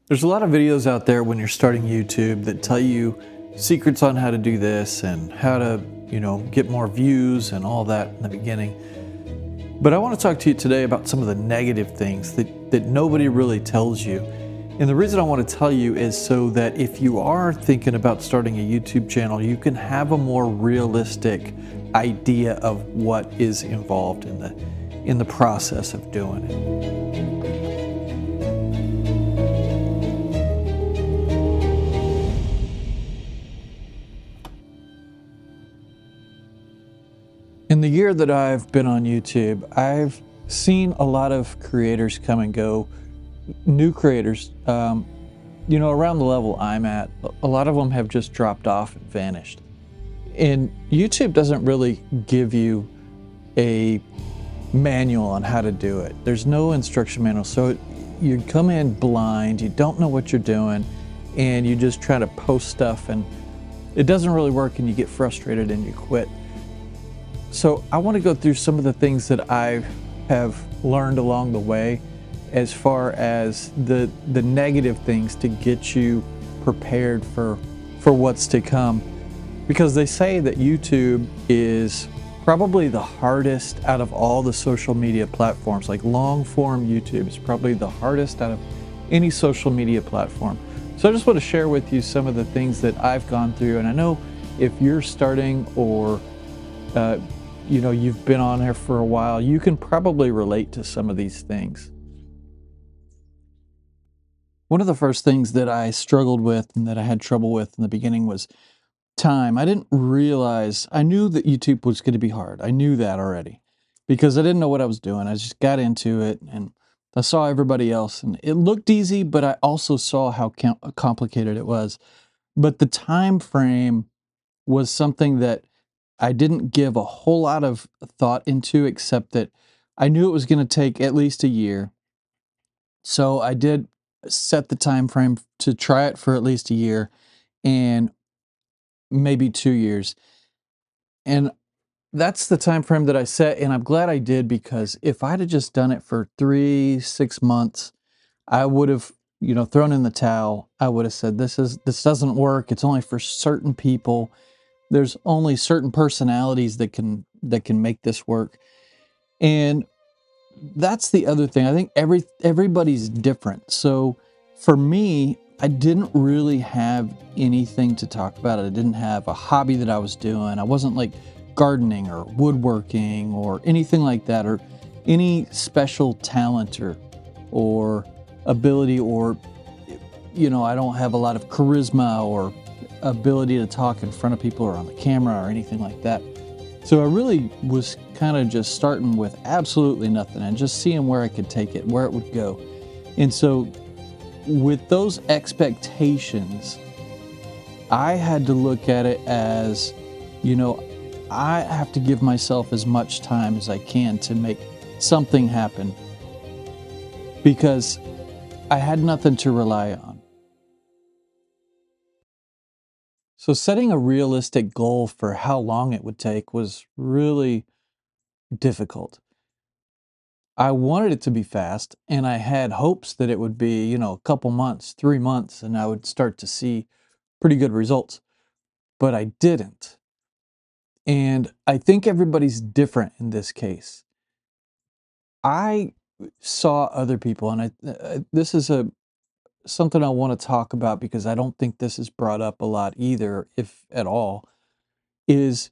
There's a lot of videos out there when you're starting YouTube that tell you secrets on how to do this and how to, get more views and all that in the beginning. But I want to talk to you today about some of the negative things that nobody really tells you. And the reason I want to tell you is so that if you are thinking about starting a YouTube channel, you can have a more realistic idea of what is involved in the process of doing it. In the year that I've been on YouTube, I've seen a lot of creators come and go, new creators, around the level I'm at. A lot of them have just dropped off and vanished. And YouTube doesn't really give you a manual on how to do it. There's no instruction manual. So you come in blind, you don't know what you're doing, and you just try to post stuff and it doesn't really work and you get frustrated and you quit. So I want to go through some of the things that I have learned along the way as far as the negative things to get you prepared for what's to come. Because they say that YouTube is probably the hardest out of all the social media platforms. Like long form YouTube is probably the hardest out of any social media platform. So I just want to share with you some of the things that I've gone through. And I know if you're starting or you've been on here for a while, you can probably relate to some of these things. One of the first things that I struggled with and that I had trouble with in the beginning was time. I didn't realize, I knew that YouTube was going to be hard. I knew that already because I didn't know what I was doing. I just got into it and I saw everybody else and it looked easy, but I also saw how complicated it was. But the time frame was something that I didn't give a whole lot of thought into, except that I knew it was going to take at least a year. So I did set the time frame to try it for at least a year and maybe 2 years. And that's the time frame that I set, and I'm glad I did, because if I'd have just done it for 6 months, I would have, thrown in the towel. I would have said, this doesn't work. It's only for certain people. There's only certain personalities that can make this work. And that's the other thing. I think everybody's different. So for me, I didn't really have anything to talk about. I didn't have a hobby that I was doing. I wasn't like gardening or woodworking or anything like that, or any special talent or ability, or I don't have a lot of charisma or ability to talk in front of people or on the camera or anything like that. So I really was kind of just starting with absolutely nothing and just seeing where I could take it, where it would go. And so with those expectations, I had to look at it as, I have to give myself as much time as I can to make something happen, because I had nothing to rely on. So setting a realistic goal for how long it would take was really difficult. I wanted it to be fast, and I had hopes that it would be, a couple months, 3 months, and I would start to see pretty good results. But I didn't. And I think everybody's different in this case. I saw other people, and this is something I want to talk about, because I don't think this is brought up a lot either, if at all, is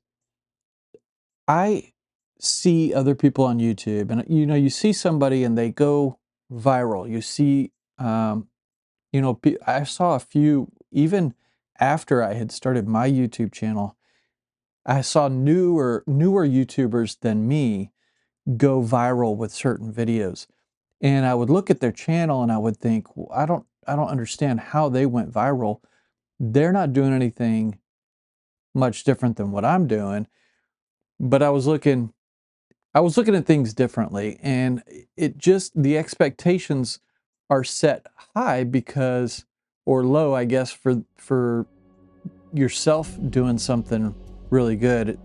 I see other people on YouTube, and you see somebody and they go viral. You see, I saw a few even after I had started my YouTube channel. I saw newer YouTubers than me go viral with certain videos, and I would look at their channel and I would think, well, I don't understand how they went viral. They're not doing anything much different than what I'm doing, but I was looking at things differently, and the expectations are set high because, or low, I guess, for yourself doing something really good,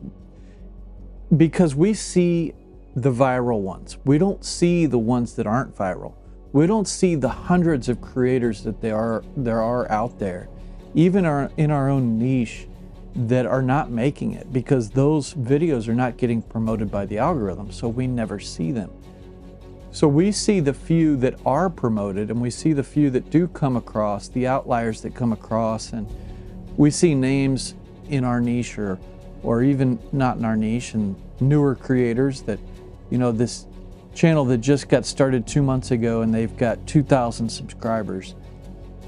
because we see the viral ones. We don't see the ones that aren't viral. We don't see the hundreds of creators that there are out there, even in our own niche, that are not making it because those videos are not getting promoted by the algorithm, so we never see them. So we see the few that are promoted, and we see the few that do come across, the outliers that come across, and we see names in our niche or even not in our niche, and newer creators that, this channel that just got started 2 months ago and they've got 2,000 subscribers.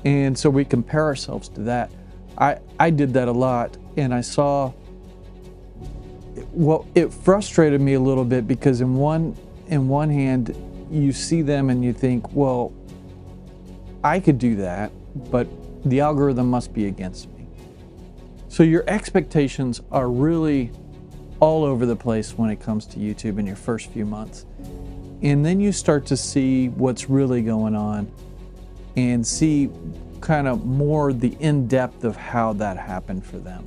And so we compare ourselves to that. I did that a lot, and I saw, well, it frustrated me a little bit because in one hand, you see them and you think, well, I could do that, but the algorithm must be against me. So your expectations are really all over the place when it comes to YouTube in your first few months. And then you start to see what's really going on and see kind of more the in-depth of how that happened for them.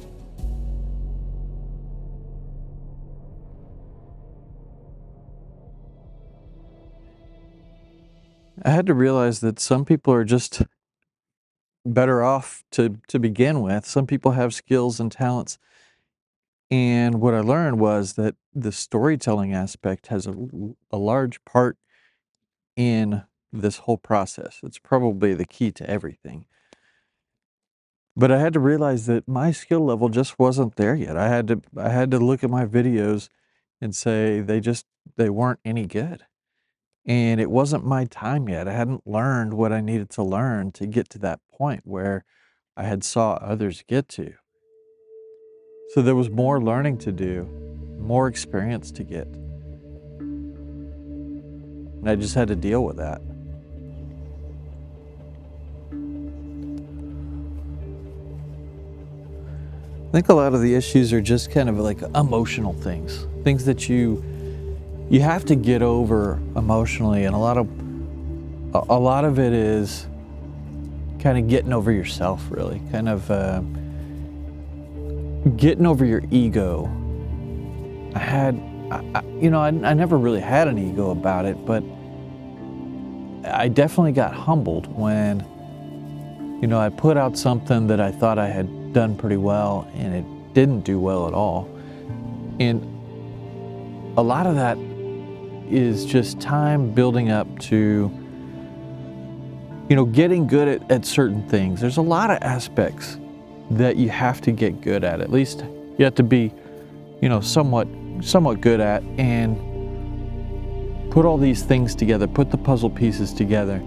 I had to realize that some people are just better off to begin with. Some people have skills and talents. And what I learned was that the storytelling aspect has a large part in this whole process. It's probably the key to everything. But I had to realize that my skill level just wasn't there yet. I had to look at my videos and say they weren't any good. And it wasn't my time yet. I hadn't learned what I needed to learn to get to that point where I had saw others get to. So there was more learning to do, more experience to get. And I just had to deal with that. I think a lot of the issues are just kind of like emotional things that you have to get over emotionally, and a lot of it is kind of getting over yourself, really, kind of getting over your ego. I never really had an ego about it, but I definitely got humbled when, I put out something that I thought I had done pretty well, and it didn't do well at all. And a lot of that is just time building up to, getting good at certain things. There's a lot of aspects that you have to get good at least you have to be, somewhat good at, and put all these things together, put the puzzle pieces together.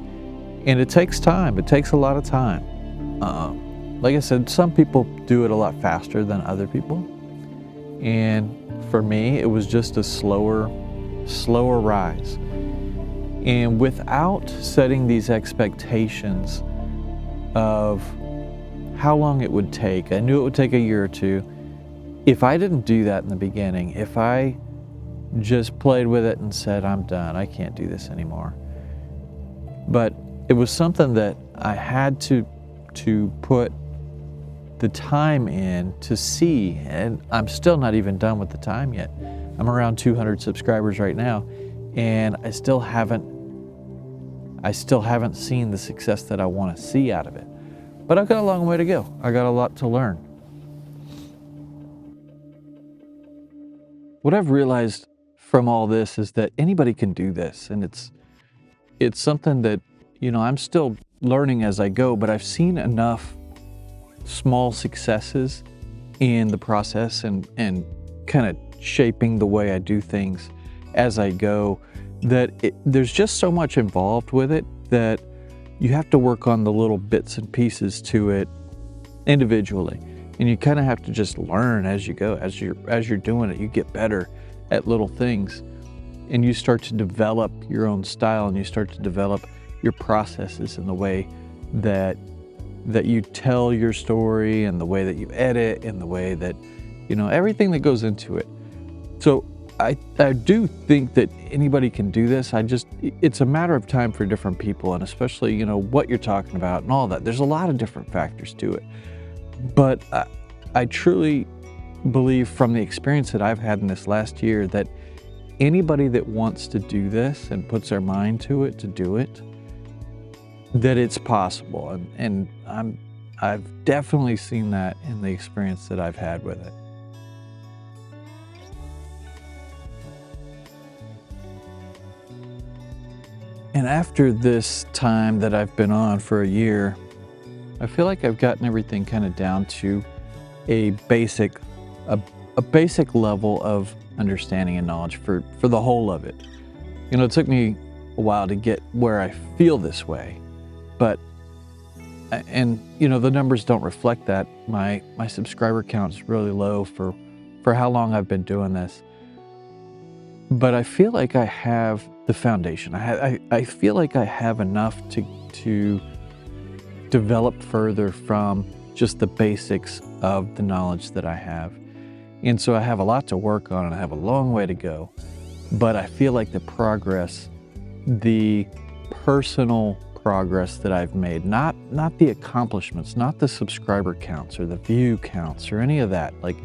And it takes time. It takes a lot of time. Like I said, some people do it a lot faster than other people. And for me, it was just a slower rise. And without setting these expectations of how long it would take, I knew it would take a year or two. If I didn't do that in the beginning, if I just played with it and said, I'm done, I can't do this anymore. But it was something that I had to put the time in to see, and I'm still not even done with the time yet. I'm around 200 subscribers right now, and I still haven't seen the success that I want to see out of it. But I've got a long way to go. I got a lot to learn. What I've realized from all this is that anybody can do this, and it's something that, I'm still learning as I go, but I've seen enough small successes in the process and kind of shaping the way I do things as I go, that there's just so much involved with it that you have to work on the little bits and pieces to it individually. And you kind of have to just learn as you go, as you're doing it. You get better at little things, and you start to develop your own style, and you start to develop your processes in the way that you tell your story, and the way that you edit, and the way that, everything that goes into it. So I do think that anybody can do this. It's a matter of time for different people, and especially, what you're talking about and all that. There's a lot of different factors to it. But I truly believe, from the experience that I've had in this last year, that anybody that wants to do this and puts their mind to it to do it that it's possible. And I've definitely seen that in the experience that I've had with it. And after this time that I've been on for a year, I feel like I've gotten everything kind of down to a basic, a, a basic level of understanding and knowledge for the whole of it. You know, it took me a while to get where I feel this way, but and you know, the numbers don't reflect that. My subscriber count is really low for how long I've been doing this. But I feel like I have the foundation. I feel like I have enough to develop further from just the basics of the knowledge that I have. And so I have a lot to work on and I have a long way to go. But I feel like the progress, the personal progress that I've made, not the accomplishments, not the subscriber counts or the view counts or any of that. Like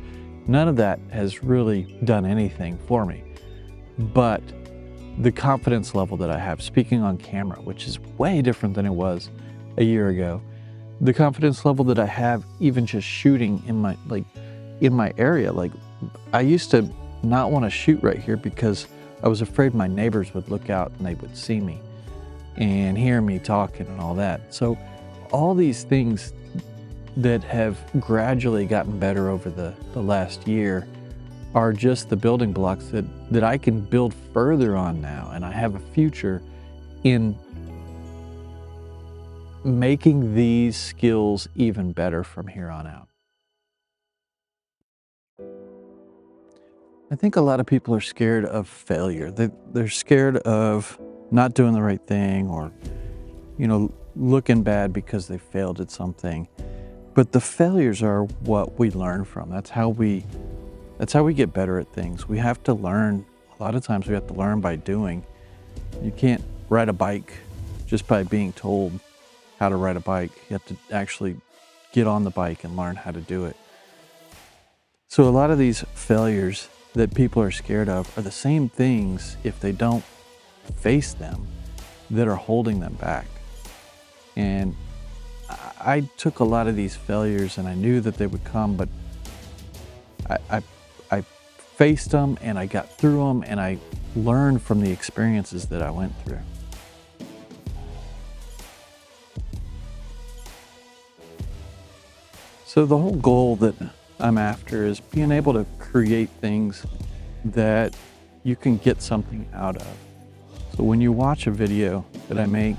none of that has really done anything for me. But the confidence level that I have speaking on camera, which is way different than it was a year ago. The confidence level that I have even just shooting in my area. Like I used to not want to shoot right here because I was afraid my neighbors would look out and they would see me and hear me talking and all that. So all these things that have gradually gotten better over the last year are just the building blocks that I can build further on now. And I have a future in making these skills even better from here on out. I think a lot of people are scared of failure. They're scared of not doing the right thing or, you know, looking bad because they failed at something. But the failures are what we learn from. That's how we get better at things. We have to learn. A lot of times we have to learn by doing. You can't ride a bike just by being told how to ride a bike. You have to actually get on the bike and learn how to do it. So a lot of these failures that people are scared of are the same things, if they don't face them, that are holding them back. And I took a lot of these failures and I knew that they would come, but I faced them and I got through them and I learned from the experiences that I went through. So the whole goal that I'm after is being able to create things that you can get something out of. So when you watch a video that I make,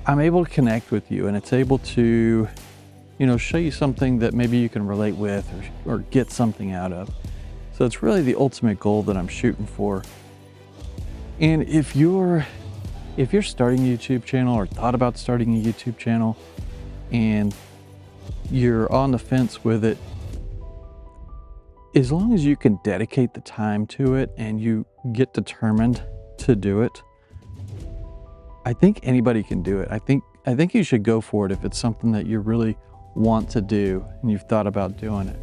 I'm able to connect with you and it's able to, you know, show you something that maybe you can relate with or get something out of. So it's really the ultimate goal that I'm shooting for. And if you're starting a YouTube channel or thought about starting a YouTube channel and you're on the fence with it, as long as you can dedicate the time to it and you get determined to do it, I think anybody can do it. I think you should go for it if it's something that you really want to do and you've thought about doing it.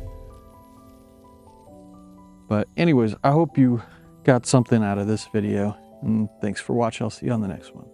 But anyways, I hope you got something out of this video and thanks for watching. I'll see you on the next one.